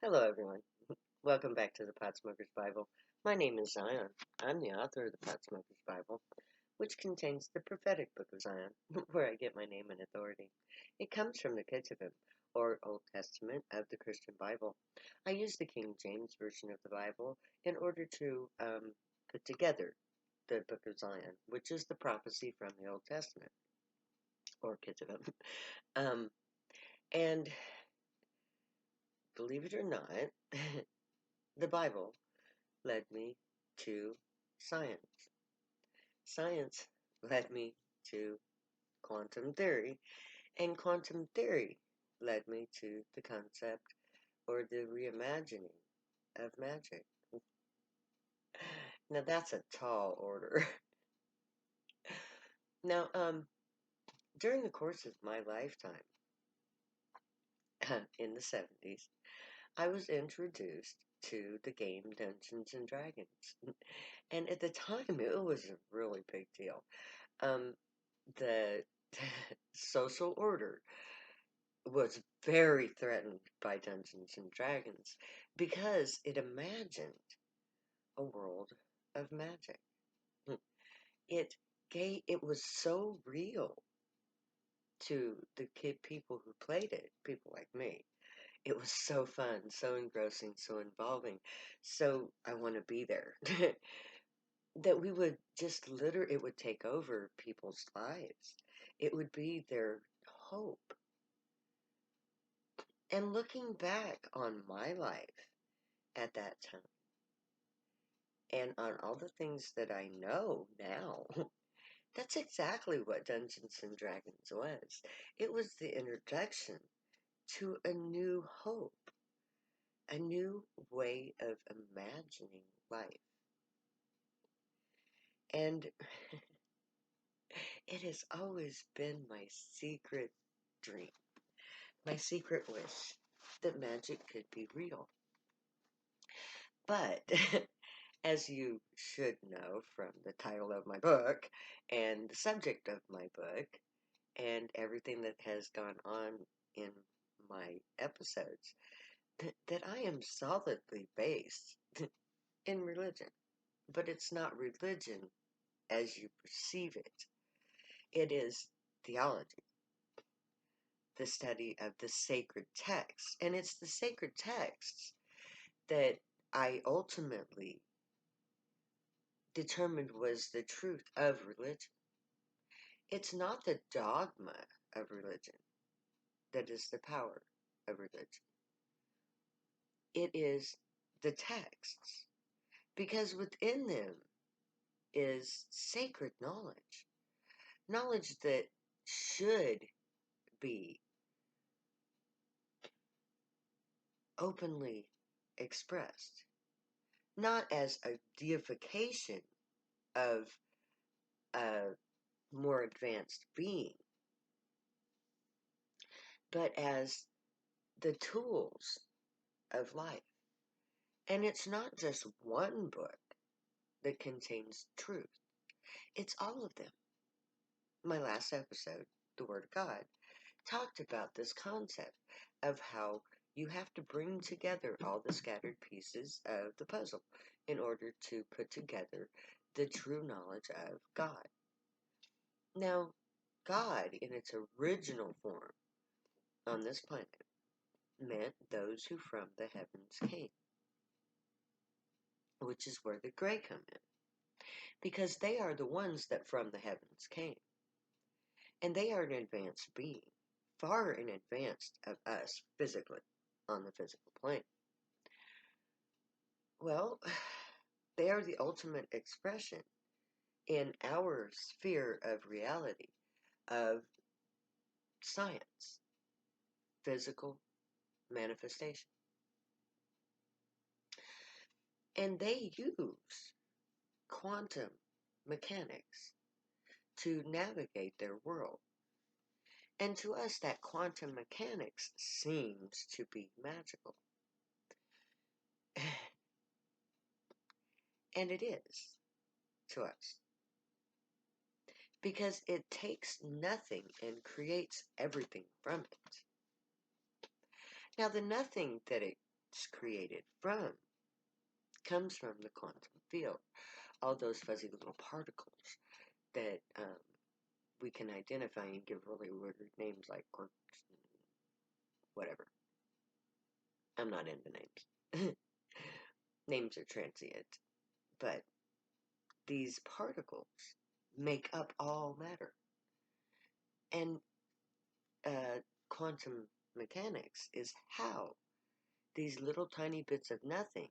Hello, everyone. Welcome back to the Potsmoker's Bible. My name is Zion. I'm the author of the Potsmoker's Bible, which contains the prophetic book of Zion, where I get my name and authority. It comes from the Ketuvim, or Old Testament of the Christian Bible. I use the King James Version of the Bible in order to put together the book of Zion, which is the prophecy from the Old Testament, or Ketuvim. Um, and believe it or not, the Bible led me to science. Science led me to quantum theory, and quantum theory led me to the concept or the reimagining of magic. Now that's a tall order. Now, during the course of my lifetime, in the 70s, I was introduced to the game Dungeons and Dragons. And at the time, it was a really big deal. The social order was very threatened by Dungeons and Dragons because it imagined a world of magic. It was so real to the people who played it, people like me. It was so fun, so engrossing, so involving. So I want to be there. That we would just it would take over people's lives. It would be their hope. And looking back on my life at that time and on all the things that I know now, that's exactly what Dungeons and Dragons was. It was the introduction to a new hope, a new way of imagining life. And it has always been my secret dream, my secret wish that magic could be real. But as you should know from the title of my book and the subject of my book and everything that has gone on in my episodes, that I am solidly based in religion. But it's not religion as you perceive it. It is theology, the study of the sacred texts. And it's the sacred texts that I ultimately determined was the truth of religion. It's not the dogma of religion that is the power of religion. It is the texts, because within them is sacred knowledge, knowledge that should be openly expressed, not as a deification of a more advanced being, but as the tools of life. And it's not just one book that contains truth, it's all of them. My last episode, The Word of God, talked about this concept of how you have to bring together all the scattered pieces of the puzzle in order to put together the true knowledge of God. Now, God, in its original form on this planet, meant those who from the heavens came, which is where the gray come in, because they are the ones that from the heavens came, and they are an advanced being, far in advance of us physically, on the physical plane. Well, they are the ultimate expression in our sphere of reality of science, physical manifestation. And they use quantum mechanics to navigate their world. And to us, that quantum mechanics seems to be magical. And it is to us. Because it takes nothing and creates everything from it. Now, the nothing that it it's created from comes from the quantum field. All those fuzzy little particles that we can identify and give really weird names like quarks and whatever. I'm not into names. Names are transient, but these particles make up all matter. And quantum mechanics is how these little tiny bits of nothing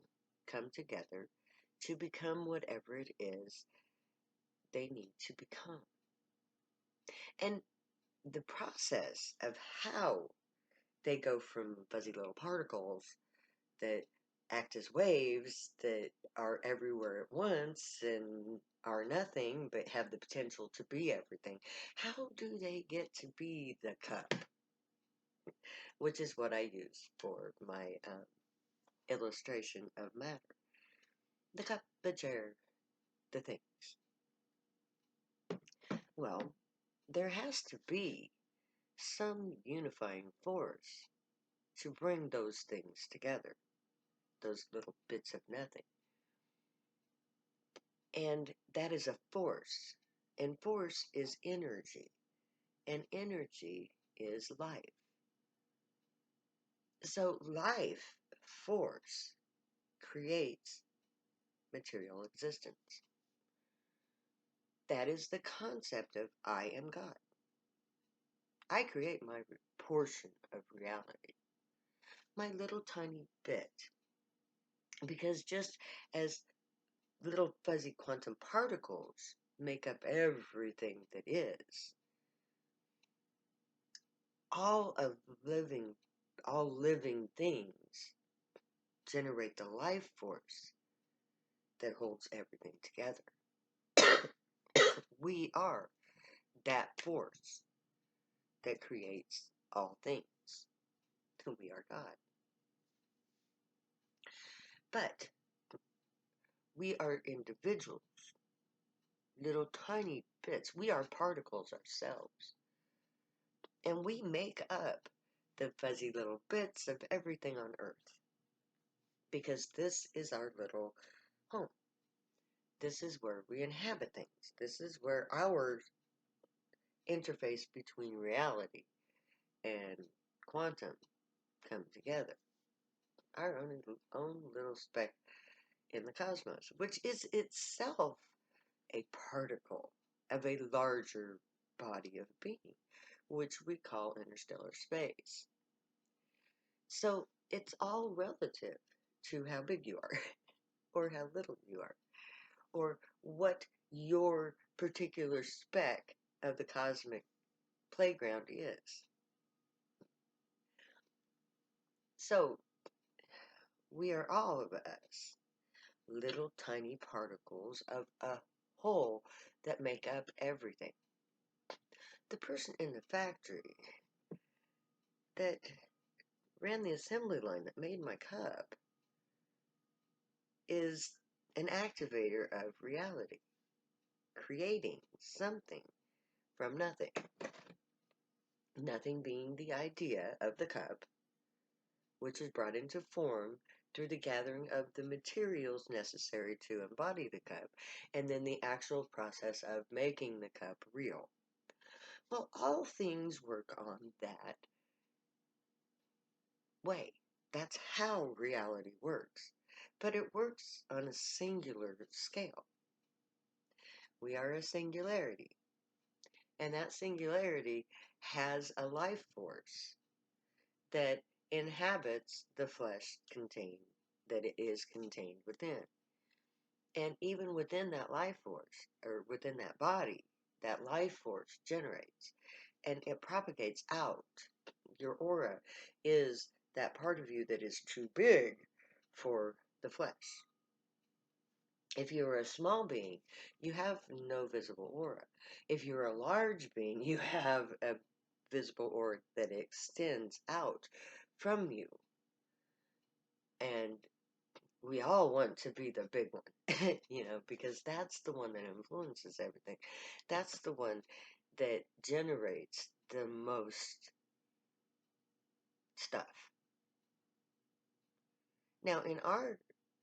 come together to become whatever it is they need to become. And the process of how they go from fuzzy little particles that act as waves that are everywhere at once and are nothing but have the potential to be everything. How do they get to be the cup? Which is what I use for my illustration of matter. The cup, the chair, the things. Well, there has to be some unifying force to bring those things together, those little bits of nothing. And that is a force. And force is energy. And energy is life. So life force creates material existence. That is the concept of I am God. I create my portion of reality, my little tiny bit. Because just as little fuzzy quantum particles make up everything that is, all of living, all living things generate the life force that holds everything together. We are that force that creates all things. We are God. But we are individuals, little tiny bits. We are particles ourselves. And we make up the fuzzy little bits of everything on Earth. Because this is our little home. This is where we inhabit things. This is where our interface between reality and quantum come together. Our own little speck in the cosmos, which is itself a particle of a larger body of being, which we call interstellar space. So it's all relative to how big you are, or how little you are, or what your particular speck of the cosmic playground is. So we are all of us little tiny particles of a whole that make up everything. The person in the factory that ran the assembly line that made my cup is an activator of reality, creating something from nothing. Nothing being the idea of the cup, which is brought into form through the gathering of the materials necessary to embody the cup, and then the actual process of making the cup real. Well, all things work on that way. That's how reality works. But it works on a singular scale. We are a singularity. And that singularity has a life force that inhabits the flesh that it is contained within. And even within that life force, or within that body, that life force generates and it propagates out. Your aura is that part of you that is too big for the flesh. If you're a small being, you have no visible aura. If you're a large being, you have a visible aura that extends out from you. And we all want to be the big one, because that's the one that influences everything. That's the one that generates the most stuff. Now, in our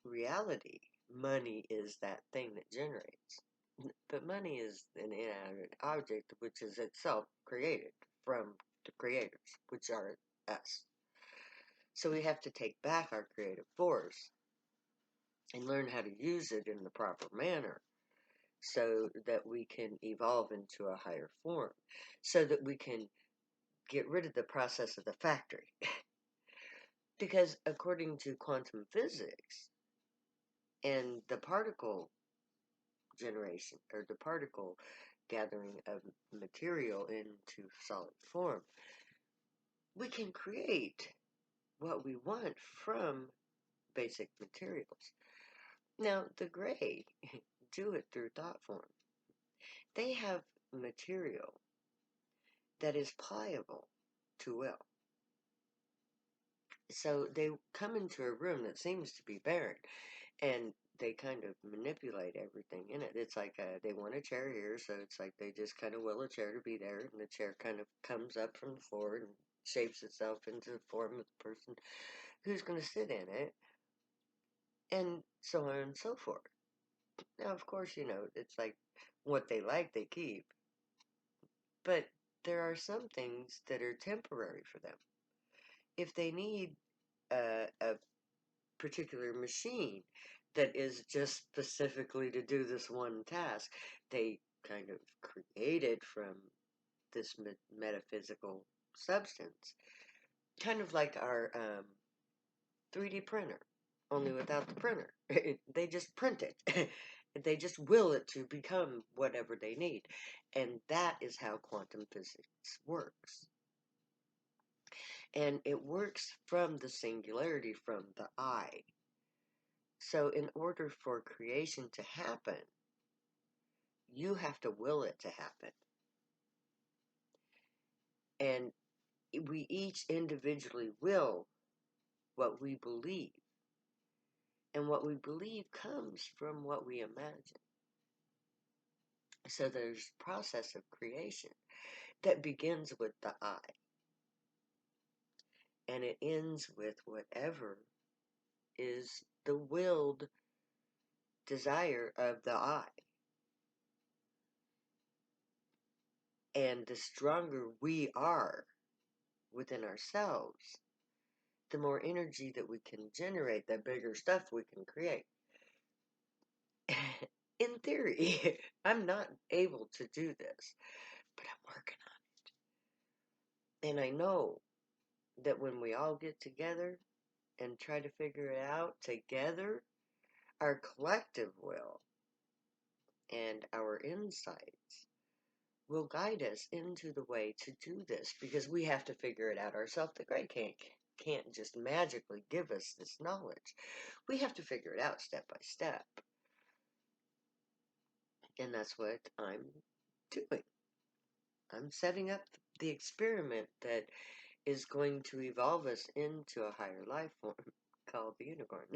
reality, money is that thing that generates. But money is an inanimate object which is itself created from the creators, which are us. So we have to take back our creative force and learn how to use it in the proper manner so that we can evolve into a higher form, so that we can get rid of the process of the factory. Because according to quantum physics and the particle generation, or the particle gathering of material into solid form, we can create what we want from basic materials. Now, the gray do it through thought form. They have material that is pliable to will. So they come into a room that seems to be barren, and they kind of manipulate everything in it. It's like they want a chair here, so it's like they just kind of will a chair to be there, and the chair kind of comes up from the floor and shapes itself into the form of the person who's going to sit in it, and so on and so forth. Now, of course, it's like what they like, they keep, but there are some things that are temporary for them. If they need a particular machine that is just specifically to do this one task, they kind of create it from this metaphysical substance, kind of like our 3D printer, only without the printer. They just print it. They just will it to become whatever they need. And that is how quantum physics works. And it works from the singularity, from the I. So in order for creation to happen, you have to will it to happen. And we each individually will what we believe. And what we believe comes from what we imagine. So there's a process of creation that begins with the I. And it ends with whatever is the willed desire of the I. And the stronger we are within ourselves, the more energy that we can generate, the bigger stuff we can create. In theory, I'm not able to do this, but I'm working on it. And I know that when we all get together and try to figure it out together, our collective will and our insights will guide us into the way to do this, because we have to figure it out ourselves. The great can't just magically give us this knowledge. We have to figure it out step by step. And that's what I'm doing. I'm setting up the experiment that is going to evolve us into a higher life form called the unicorn.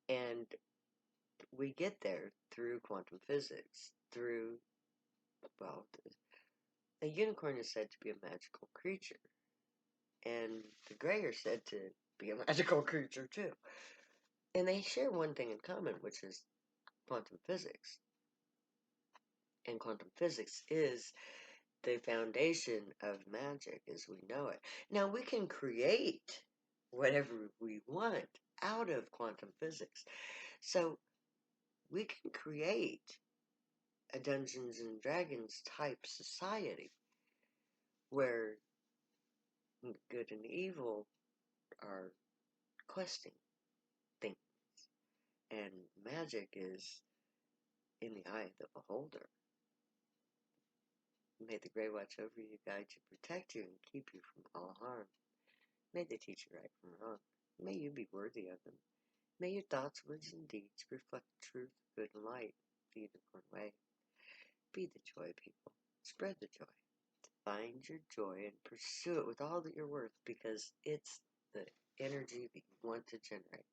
And we get there through quantum physics, through, well, a unicorn is said to be a magical creature. And the Grey are said to be a magical creature too. And they share one thing in common, which is quantum physics. And quantum physics is the foundation of magic as we know it. Now, we can create whatever we want out of quantum physics. So, we can create a Dungeons and Dragons type society where good and evil are questing things, and magic is in the eye of the beholder. May the Grey watch over you, guide you, protect you, and keep you from all harm. May they teach you right from wrong. May you be worthy of them. May your thoughts, words, and deeds reflect truth, good, and light, the unicorn way. Be the joy, people. Spread the joy. Find your joy and pursue it with all that you're worth, because it's the energy that you want to generate.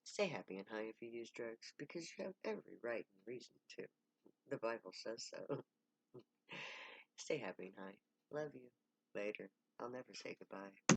Stay happy and high if you use drugs, because you have every right and reason to. The Bible says so. Stay happy and high. Love you. Later. I'll never say goodbye.